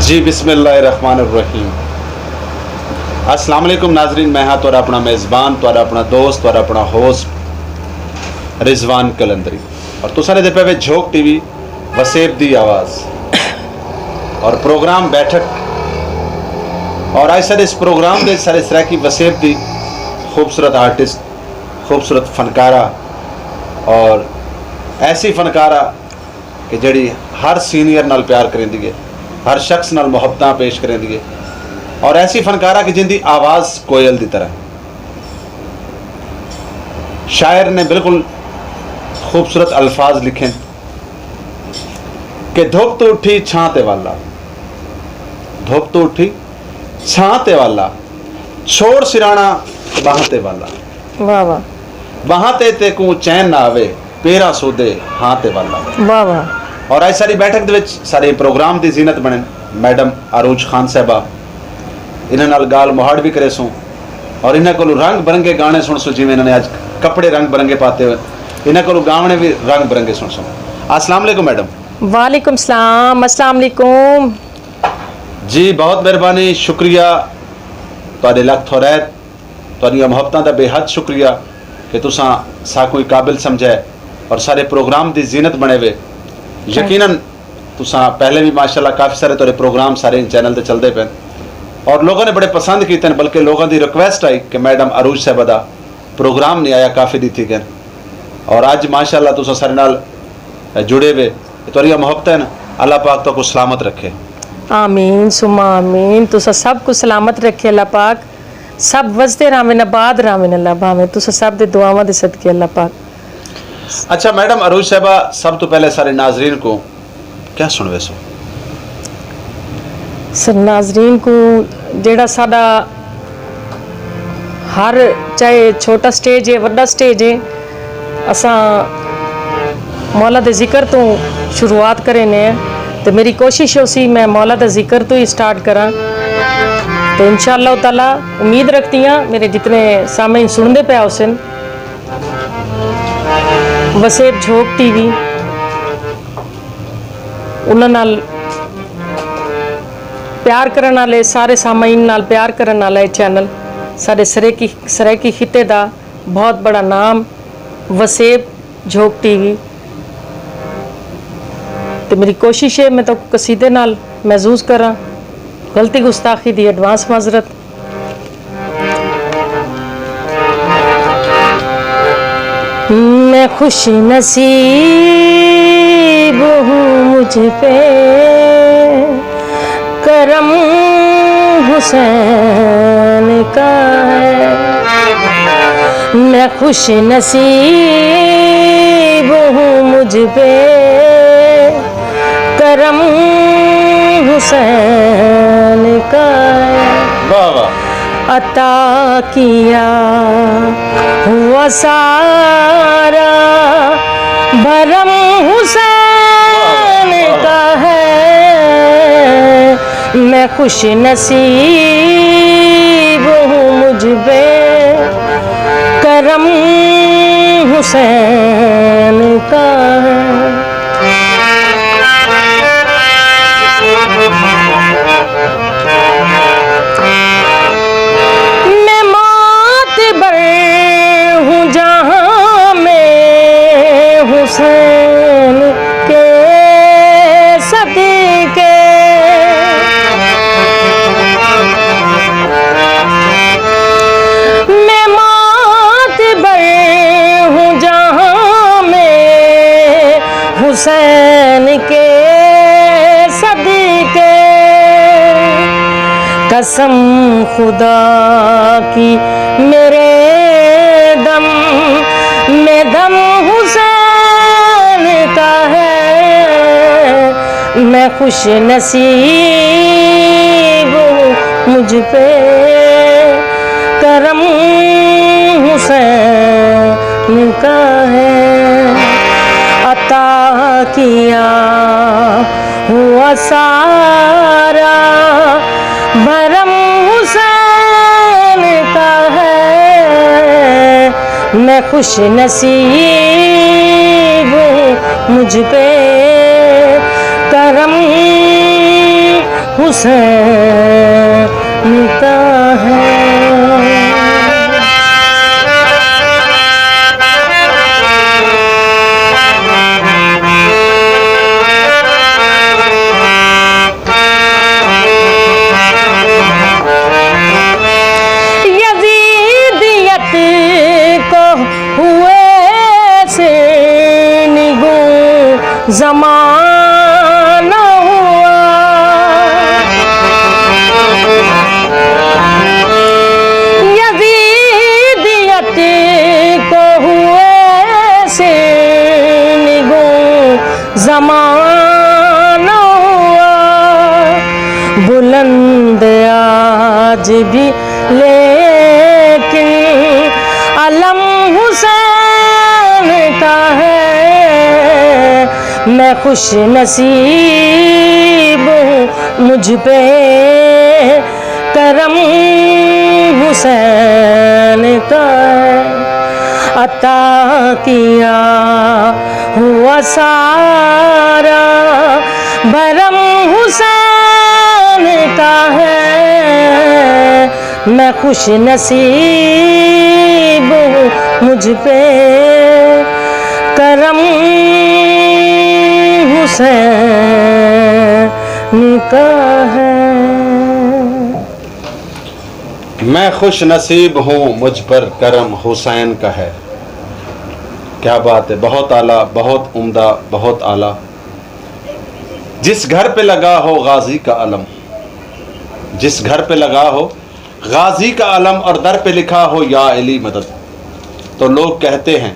जी बिस्मिल्लाहिर्रहमानिर्रहीम। अस्सलाम वालेकुम नाजरीन, मैं हाँ तोरा अपना मेज़बान, तोरा अपना दोस्त, तोरा अपना होस्ट रिजवान कलंदरी और तुसा ने पे झोंक टीवी वसेब दी आवाज़ और प्रोग्राम बैठक और आज सर इस प्रोग्राम के सर इस तरह की वसेब दी खूबसूरत आर्टिस्ट, खूबसूरत फनकारा और ऐसी फनकारा कि जड़ी हर सीनियर नाल प्यार करेंदी है, हर शख्स नाल मुहब्बतां पेश करेंदी है और ऐसी फनकारा कि जिंदी आवाज़ कोयल की तरह। शायर ने बिल्कुल खूबसूरत अल्फाज लिखे कि धुप तो उठी छांते वाला, धुप तो उठी छांते वाला, छोड़ सिराना बहाते वाला, वाह वाह वहां ते को चैन ना आवे, पेरा सोदे हाँ ते वाला। वाह वाह। और आज सारी बैठक दे विच सारे प्रोग्राम की जीनत बने मैडम अरूज खान साहबा, इन्हां नाल गाल मुहाड़ भी करे सूँ और इन्हां कोलों रंग बिरंगे गाने सुन सो, जिवें इन्होंने आज कपड़े रंग बिरंगे पाते हुए इन्हां कोलों गावने भी रंग बिरंगे सुन सो। अस्सलाम वालेकुम मैडम। वालेकुम सलाम, अस्सलाम वालेकुम जी बहुत मेहरबानी, शुक्रिया तुहाडे लख थोरैत, तुहाडियां मुहब्बतां दा बेहद शुक्रिया कि तुसां साकोई काबिल समझे और सारे प्रोग्राम की जीनत बने हुए। यकीनन तुसां पहले भी माशाल्लाह काफ़ी सारे तुहाडे प्रोग्राम सारे चैनल ते चलते पे और लोगों ने बड़े पसंद किए, बल्कि लोगों की रिक्वेस्ट आई कि मैडम अरूज साहबा दा प्रोग्राम नहीं आया, काफ़ी दी थी गए और अज माशाल्लाह तुसां सारे नाल जुड़े हुए। तुहाडियां मुहब्बतां न, अल्लाह पाक तो को सलामत रखे। आमीन सुमा आमीन। तुसा सब को सलामत रखे अल्लाह पाक, सब वसदे रावेन आबाद रावेन अल्लाह भावे, तुसा सब दे दुआवां दे सदके अल्लाह पाक। अच्छा मैडम अरूज साहबा, सब तो पहले सारे नाजरीन को क्या सुनवे सो? सर नाजरीन को जेड़ा साडा हर चाहे छोटा स्टेज है वड्डा स्टेज है, असां मौला दे जिक्र तो शुरुआत करे ने, तो मेरी कोशिश होसी मैं मौला दा जिक्र तो ही स्टार्ट करा। तो इंशाअल्लाह ताला उम्मीद रखती हाँ मेरे जितने सामने सुनते पे उसन वसेब झोंक टीवी उन्हां नाल प्यार करन वाले सारे सामाइन नाल प्यार करन वाला चैनल सारे सरेकी खिते दा बहुत बड़ा नाम वसेब झोंक टीवी। तो मेरी कोशिश है मैं तो कसीदे नाल महसूस करा, गलती गुस्ताखी दी एडवांस माजरत। मैं खुश नसीब हूँ मुझ पे करम हुसैन का है, मैं खुश नसीब हूँ मुझ पे करम हुसैन का है। वाह वाह। अता किया हुआ सारा भरम हुसैन का है, मैं खुश नसीब हूँ मुझ पे करम हुसैन का है। मैं मातबर हूँ जहाँ में हुसैन के सदके, मैं मातबर हूँ जहाँ में हुसैन के सदके, कसम खुदा की मेरे दम में दम हुसैन का है, मैं खुश नसीब हूँ मुझ पे करम हुसैन का है। अता किया हुआ सारा भरम हुसैन का है, मैं खुश नसीब हूँ मुझ पे करम हुसैन का है। यजीदियत को हुए से निगो जमाना हुआ, यजीदियत को हुए से निगो जमाना हुआ। बुलंद आज भी लेकिन अलम हुसैन का है। मैं खुश नसीब हूँ, मुझ पे करम हुसैन का है। अता किया हुआ सारा भरम हुसैन का है। मैं खुश नसीब हूँ, मुझ पे करम हुसैन का है। मैं खुश नसीब हूँ, मुझ पर करम हुसैन का है। क्या बात है, बहुत आला, बहुत उम्दा, बहुत आला। जिस घर पे लगा हो गाजी का अलम, जिस घर पे लगा हो गाजी का अलम और दर पे लिखा हो या अली मदद, तो लोग कहते हैं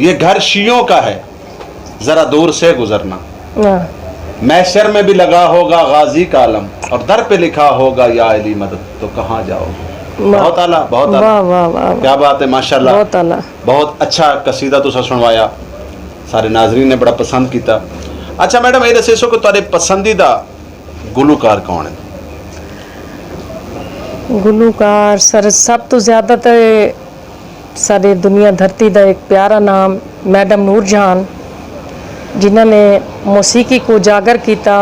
ये घर शियों का है, जरा दूर से गुजरना। मैशर में भी लगा होगा गाजी का अलम और दर पे लिखा होगा या अली मदद, तो कहाँ जाओ। बहुत आला, बहुत आला। वाह वाह वाह, क्या बात है, माशाल्लाह। बहुत आला। बहुत अच्छा कसीदा तुसा सुनवाया, सारे नाजरीन ने बड़ा पसंद किया। अच्छा मैडम, ये दसो कि तुम्हारे पसंदीदा गुलूकार कौन है? गुलूकार सर सब तो ज़्यादा तो सारी दुनिया धरती का एक प्यारा नाम मैडम नूरजहान, जिन्होंने मौसीकी को उजागर किया,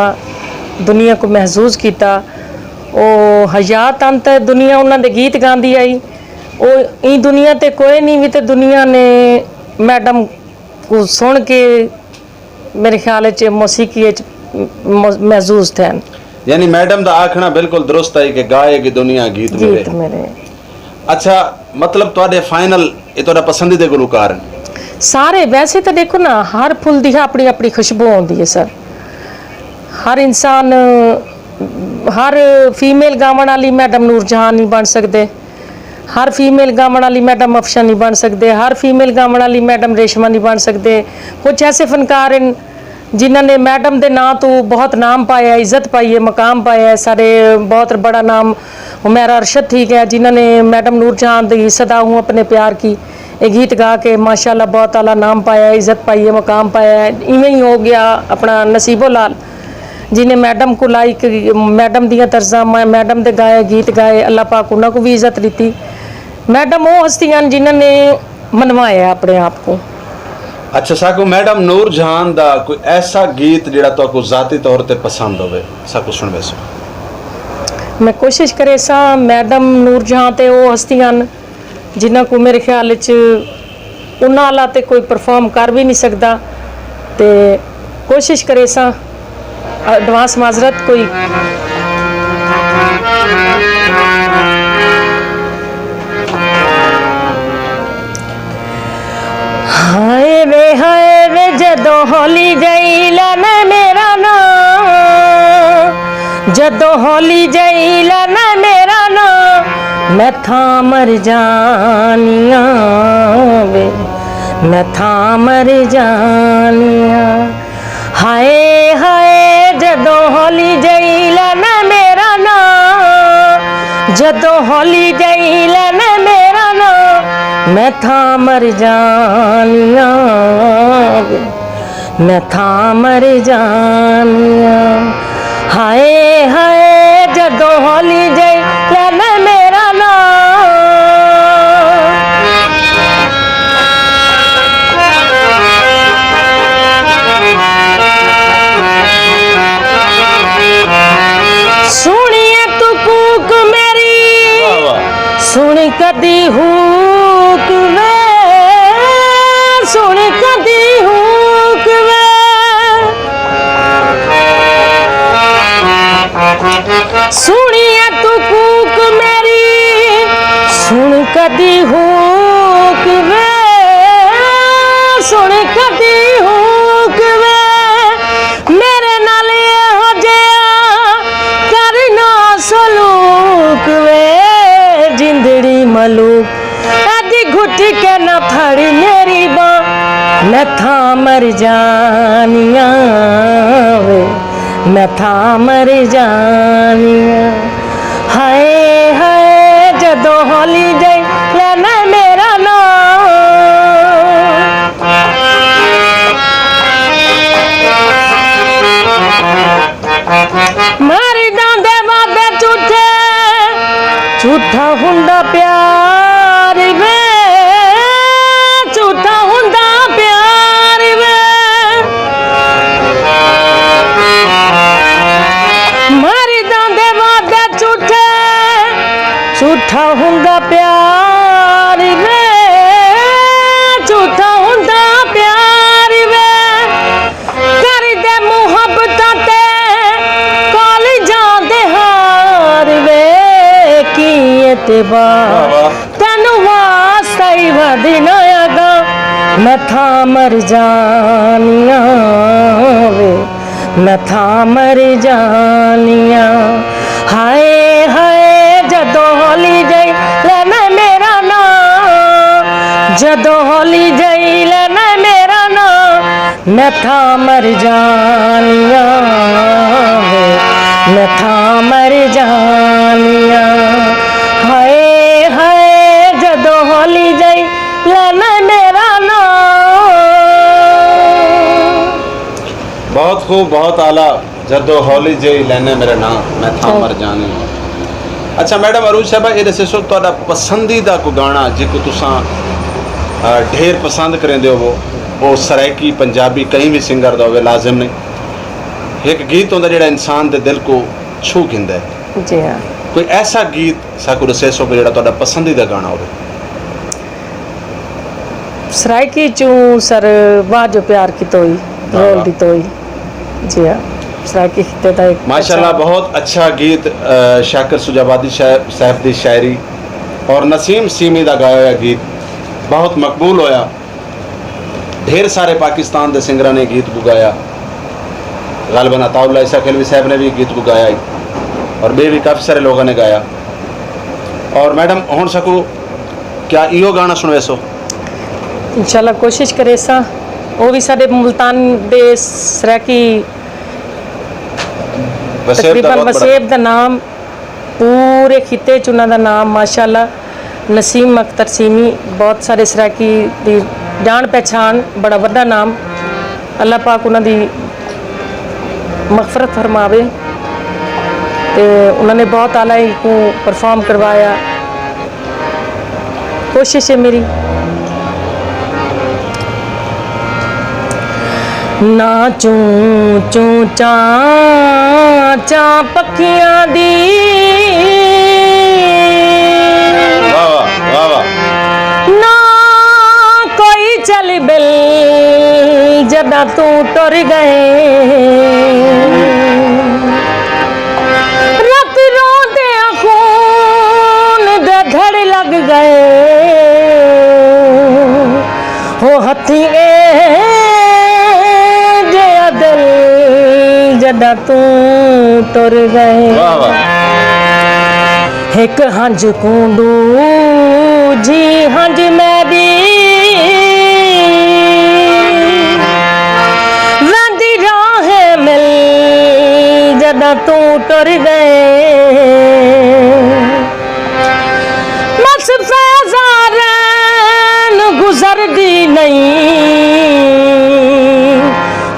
दुनिया को महसूस किया। वो हयात अंत दुनिया उन्होंने गीत गाती आई। वो ई दुनिया ते कोई नहीं भी तो दुनिया ने मैडम को सुन के मेरे ख्याल मौसीकी महसूस थे। यानी मैडम का आखना बिल्कुल दुरुस्त है कि गाएगी दुनिया गीत मेरे। अच्छा, मतलब तुम्हारे फाइनल ये तुम्हारा पसंदीदा गुलूकार है? सारे वैसे तो देखो ना, हर फुल दी अपनी अपनी खुशबू आती है सर। हर इंसान, हर फीमेल गावन वाली मैडम नूरजहान नहीं बन सकते, हर फीमेल गावन वाली मैडम अफशा नहीं बन सकते, हर फीमेल गावन वाली मैडम रेशमा नहीं बन सकते। कुछ ऐसे फनकार हैं जिन्होंने मैडम के नाम तो बहुत नाम पाया, इज्जत पाई है, मकाम पाया है। सारे बहुत बड़ा नाम हुमैरा अरशद ठीक है, जिन्होंने मैडम नूरजहान की सदा हूँ अपने प्यार की ये गीत गा के माशाल्लाह बहुत आला नाम पाया है, इज्जत पाई है, मकाम पाया है। इवें ही हो गया अपना नसीबो लाल, जिन्हें मैडम को लाइक, मैडम दियाँ तर्जा, मैडम दे गाए गीत गाए, अल्लाह पाक उन्होंने को भी इज्जत दी। मैडम वो हस्तियां जिन्होंने मनवाया अपने आप को। अच्छा साकू, मैडम नूरजहान दा कोई ऐसा गीत जिहड़ा तुहानू ज़ाती तौर पे पसंद होवे, साकू सुनवे सो? मैं कोशिश करे सा मैडम नूरजहां ते वो हस्तियां जिन्हों को मेरे ख्याल उन्होंने आला तो कोई परफॉर्म कर भी नहीं सकता, तो कोशिश करे सा एडवांस माजरत कोई। हाय वे जदों होली जईला ना मेरा नाम, जदों होली जईला ना मेरा नाम, मैं था मर जानिया वे, मैं था मर जानिया। हाय हाय जदों होली जईला ना मेरा नाम, जदों होली जईला ना मेरा नाम, मैं था मर जानिया वे, मैं था मर जानिया। हाय हाय जदों होली जईला ना मेरा नाम। फड़ मेरी बाँ मैं था मर जानिया वे मैं था मर जानिया हाय हाय जदों हॉलीडे लेना मेरा नाम मारी डांदे वादे झूठे झूठा हुंदा प्यार वे झूठा हुंदा प्यार वे मारी डांदे वादे झूठे झूठा हुंदा प्यार वे झूठा हुंदा प्यार वे कर दे मुहब्बतां ते कॉलेजां दे हार वे की एतबार तेनू वास्ता ही वधना अगा मैं था मर जानिया वे मैं था मर जानिया हाय हाय जदों हॉलीडे लेना मेरा नाम जदों हॉलीडे लेना मेरा नाम मैं था मर जानिया वे मैं था मर जानिया हाय हाय जदों हॉलीडे लेना मेरा नाम बहुत खूब बहुत आला जदो हौली जई लेने मेरा नाम मैं था मर जानी अच्छा मैडम अरूज साहब ये दसो ਤੁਹਾਡਾ पसंदीदा को गाना जिको तुसा ढेर पसंद करेंदे हो वो सराइकी पंजाबी कहीं भी सिंगर दा होवे लाजिम नहीं एक गीत होंदा जेड़ा इंसान दे दिल को छू गिंदा है जी हाँ कोई ऐसा गीत साकू दसो कि जेड़ा ਤੁਹਾਡਾ पसंदीदा गाना होवे सराइकी चूं सर वाह जो प्यार की तोई रोल दी तोई जी हाँ सराइकी खिते दा एक माशाल्लाह बहुत अच्छा गीत शाकिर सुजाबादी साहब दी शायरी और नसीम सीमी दा गाया हुआ गीत बहुत मकबूल होया ढेर सारे पाकिस्तान दे सिंगरां ने गीत को गाया गालिबन अताउल्लाह ईसा खिलवी साहब ने भी गीत को गाया और बे भी काफ़ी सारे लोगों ने गाया और मैडम हुण सकू क्या इहो गाना सुनवे सो इंशाल्लाह कोशिश करे सा वो भी साडे मुल्तान दे सराइकी तकरीबन वसेब दा नाम पूरे खिते च उन्हां दा नाम माशाल्लाह नसीम अख्तर सीमी बहुत सारे सराइकी दी जान पहचान बड़ा वड्डा नाम अल्लाह पाक उन्हां दी मगफरत फरमावे ते उन्होंने बहुत आला को परफॉर्म करवाया कोशिश है मेरी ना चू चू चा चा पखियां दी ना कोई चल बिल जदा तू टुर गए रत रोंदे खून दे धड़ लग गए हो हथी दिल जदा तू टुर गए एक हंज कूंडू जी हंज मेरी वंदी राह मिल जदा तू टुर गए बस फैज़ारन गुजर दी नहीं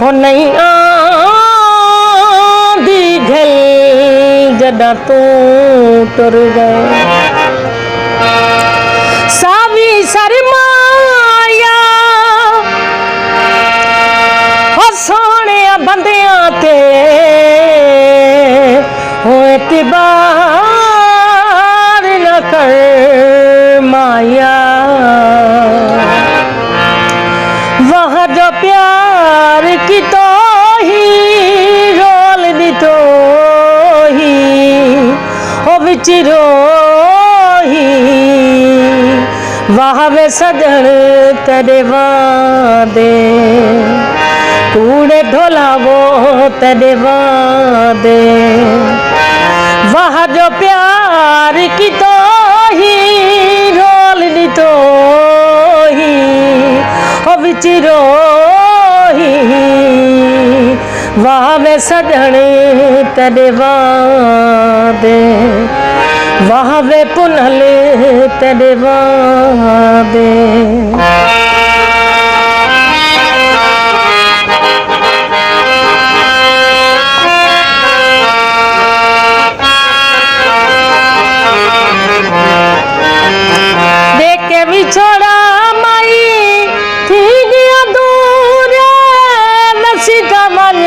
हो नहीं आंदी घल जदा तू टुर गए सावी सरमाया हो सोने बंदियां ते हो एतबार न कर माया वहाँ जो प्यार की तो ही रोल दी तो ही हो बिचरो ही वाह वे सजन तेरे वादे कूड़े ढोलावो तेरे वादे वाह जो प्यार की तो ही रोल दी तो ही विच रोही वाह वे सजण तेरे वादे वाह वे पुनल तेरे वादे। देख के बिछोड़ा माई थी गया दूर नसीका मन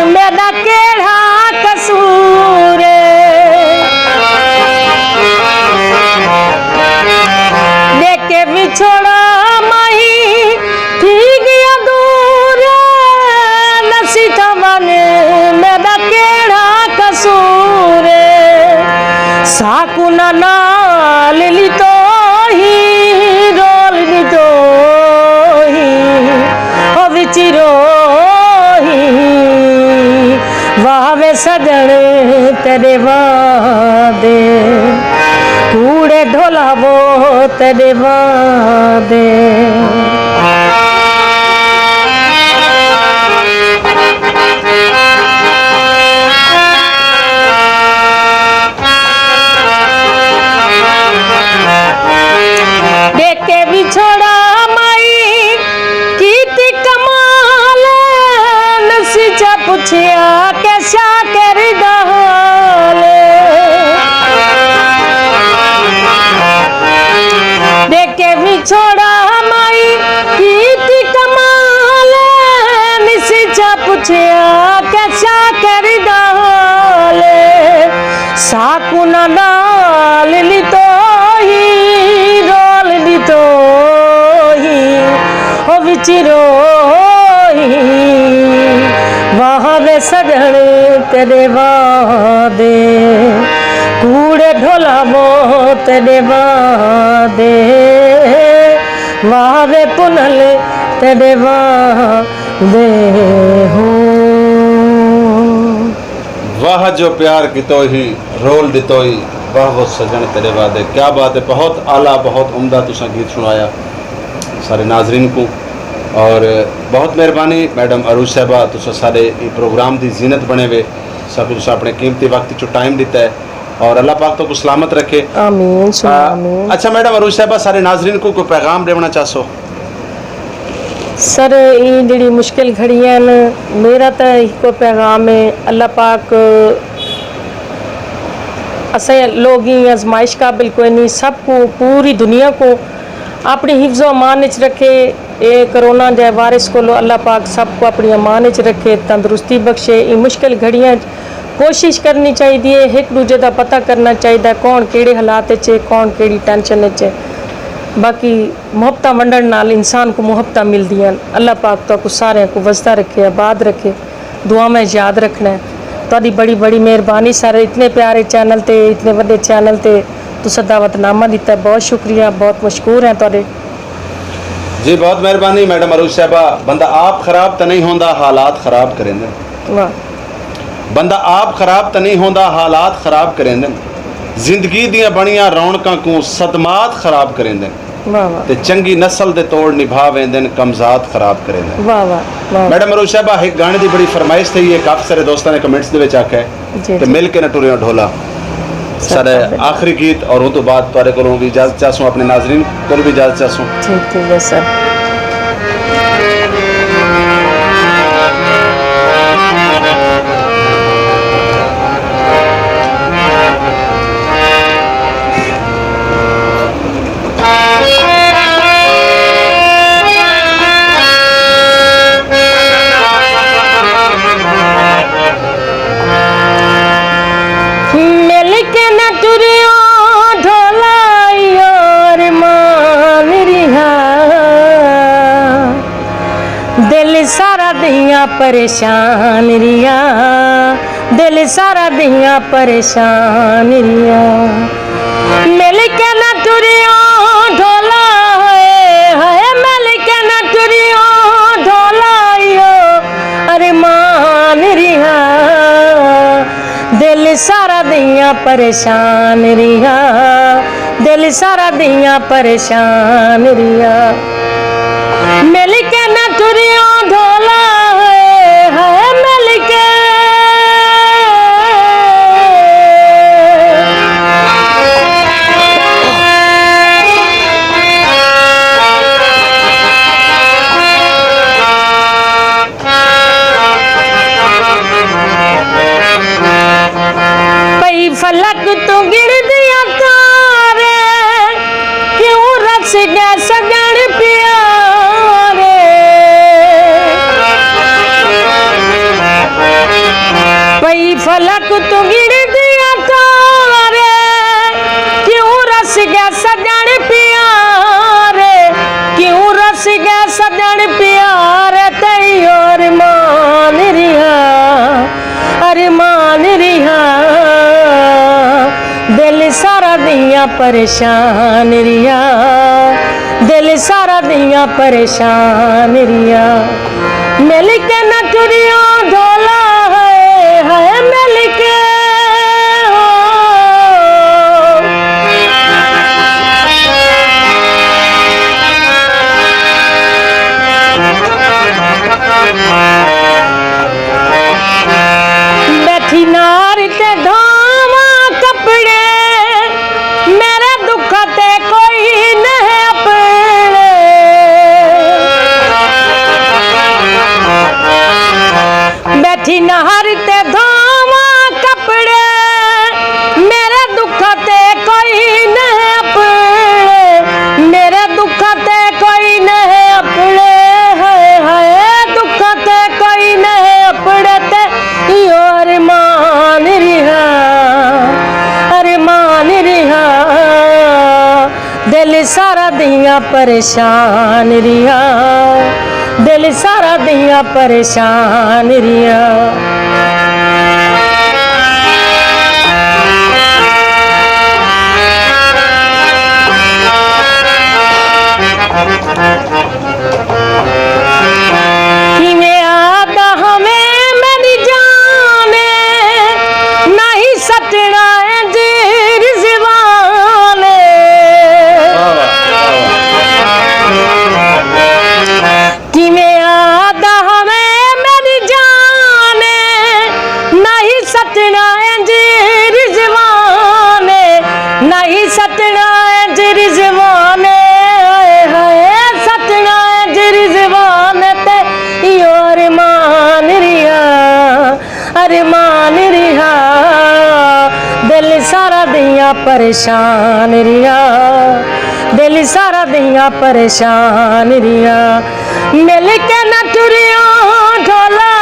मेरा केड़ा कसूर। देख के बिछोड़ा माई थी गया दूर नसीका मन मेरा केड़ा कसूर। साकुना नाल ली तो वाह वे सजण तेरे वादे कूड़े ढोलावो तेरे वादे। देख के बिछोड़ा माई कीती कमाल नसीचा पुछिया कैसा कर दाल। देख के बिछोड़ा माई कीती कमाल नसीचा पुछिया कैसा कर दाल। साकुना नाल ली तो ही रोल ली तो ही ओ विचिरो वहाँ वे सजण तेरे वादे कूड़े ढोलावो तेरे वादे वहाँ वे पुनल तेरे वादे हो। वाह जो प्यार की तो ही रोल दी तो ही वाह वो सजन तेरे वादे। क्या बात है, बहुत आला बहुत उम्दा तुसा गीत सुनाया सारे नाजरीन को। और बहुत मेहरबानी मैडम अरूज साहबा, तुसा सारे प्रोग्राम की जीनत बने हुए सब तुसा अपने कीमती वक्त चो टाइम दिता है और अल्लाह पाक तो को सलामत रखे। आमीन आमीन। अच्छा मैडम अरूज साहबा, सारे नाजरीन को कोई पैगाम देना चाहो? सर ये जी मुश्किल घड़ियां मेरा तो एक पैगाम है, अल्लाह पाक असें लोग ही आजमाइश काबिल कोई नहीं, सबको पूरी दुनिया को अपनी हिफ्ज़ अमान च रखे। ये कोरोना जै वायरस को अल्लाह पाक सबको अपनी अमान च रखे, तंदुरुस्ती बख्शे। ये मुश्किल घड़ियां कोशिश करनी चाहिए, एक दूजे का पता करना चाहिए कौन केड़े हालात च कौन केड़ी टेंशन च। बाकी मुहब्बत वंडण नाल इंसान को मुहब्बत मिलदियां। अल्लाह पाक तो को सारे को वसदा रखे, आबाद रखे, दुआ में याद रखना है। तुहाडी बड़ी बड़ी मेहरबानी, सारे इतने प्यारे चैनल ते इतने बड़े चैनल ते तुसा दावतनामा दिता, बहुत शुक्रिया, बहुत मशकूर हैं तुहाडे जी। बहुत मेहरबानी मैडम अरूज साहबा। बंदा आप खराब तो नहीं होंदा, हालात खराब करेंदे। वाह। बंदा आप खराब तो नहीं होंदा, हालात खराब करेंदे। जिंदगी दियां बणियां रौनकां को सदमात खराब करेंदे। वाह वाह। ते चंगी नस्ल दे तोड़ निभा वेंदे, कमजात खराब करेंदे। वाह वाह। मैडम अरूज साहबा, एक गाने की बड़ी फरमाइश थी है, काफ़ी सारे दोस्तों ने कमेंट्स दे विच आख्या है कि मिल के न टुरिया ढोला। सारे आखिरी गीत और उस तो बाद तुहाडे कोलों भी इजाजत चाहूँ, अपने नाजरीन को भी इजाजत चाहूँ। ठीक है सर। परेशान रिया दिल सारा दिया परेशान रिया, मिल के न टुरियो ढोला है मिल के न टुरियो ढोलाइयो अरमान रिया, दिल सारा दिया परेशान रिया, दिल सारा दिया परेशान रिया, मिल के टुरिया ढोला है मिल के पई फलक तू गिर दिया तारे क्यों रस गए सगन प्यारे पई फलक तू गिर दिया तारे क्यों रस गए सगन प्यारे क्यों रस गए सगन प्यारे तई और मान रिहा अरमान रिहा दिल सारा दिया परेशान रिया दिल सारा दिया परेशान रिया मिल के न टुरिया ढोला है मिल के बैठी नार ते धावा कपड़े मेरे दुख ते कोई नहीं अपने बैठी नार ते धावा कपड़े मेरे दुख ते कोई नहीं अपने मेरे दुख ते कोई नहीं अपने है दुख ते कोई नहीं अपने ते और मान रिहा अरमान रिहा दिल सारा दिया परेशान रिहा दिल सारा दिया परेशान रिहा किवें आता हमें मेरी जाने नहीं सटना है जीर ज़िबाने किवें आता हमें मेरी जाने नहीं सटना है जीर ज़िबाने नहीं सटना है जीर ज़िबाने सटना है जीर ज़िबाने ते और मान रिहा अरमान रिहा दिल सारा दिया परेशान रिहा दिल सारा दिया परेशान रिहा मिल के न टुरिया ढोला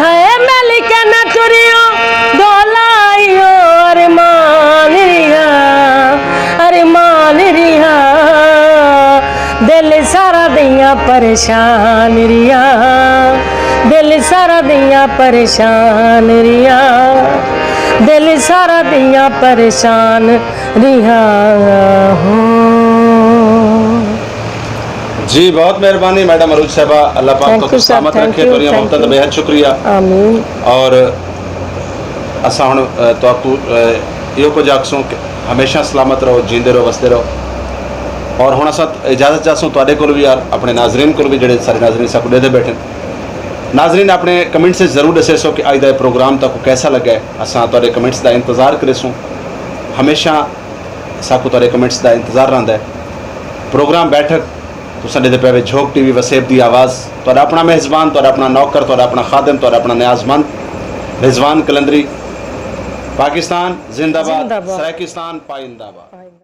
है मिल के न टुरिया ढोला और मान रिहा अरमान रिहा दिल सारा दिया परेशान रिया दिल सारा दिया परेशान रिया दिल सारा दिया परेशान रिहा हो जी बहुत मेहरबानी मैडम अरूज साहबा अल्लाह पाक Thank तो you, sir. सलामत Thank रखे you, Toriya thank Mamata you. बेहद शुक्रिया आमीन और असा हुण तो आपको यो कुछ आखसूं कि हमेशा सलामत रहो जींदे रहो वसदे रहो और हुण असां इजाजत चाहसूं तुहाडे कोल भी यार अपने नाजरीन कोल भी जिहड़े सारे नाजरीन साकू देदे बैठे नाजरीन अपने कमेंट्स से जरूर दसे सो कि अज का प्रोग्राम तक कैसा लगा है असां तुहाडे कमेंट्स का इंतजार करेसूं हमेशा साकू तुहाडे कमेंट्स का इंतजार रहिंदा है प्रोग्राम बैठक तुसां दे पे झोंक टीवी वसेब की आवाज़ तुहाडा अपना मेज़बान तुहाडा अपना नौकर तुहाडा अपना खादिम तुहाडा अपना न्याज़मंद रिजवान कलंदरी पाकिस्तान जिंदाबाद जिंदाबाद। सराकिस्तान पाइंदाबाद।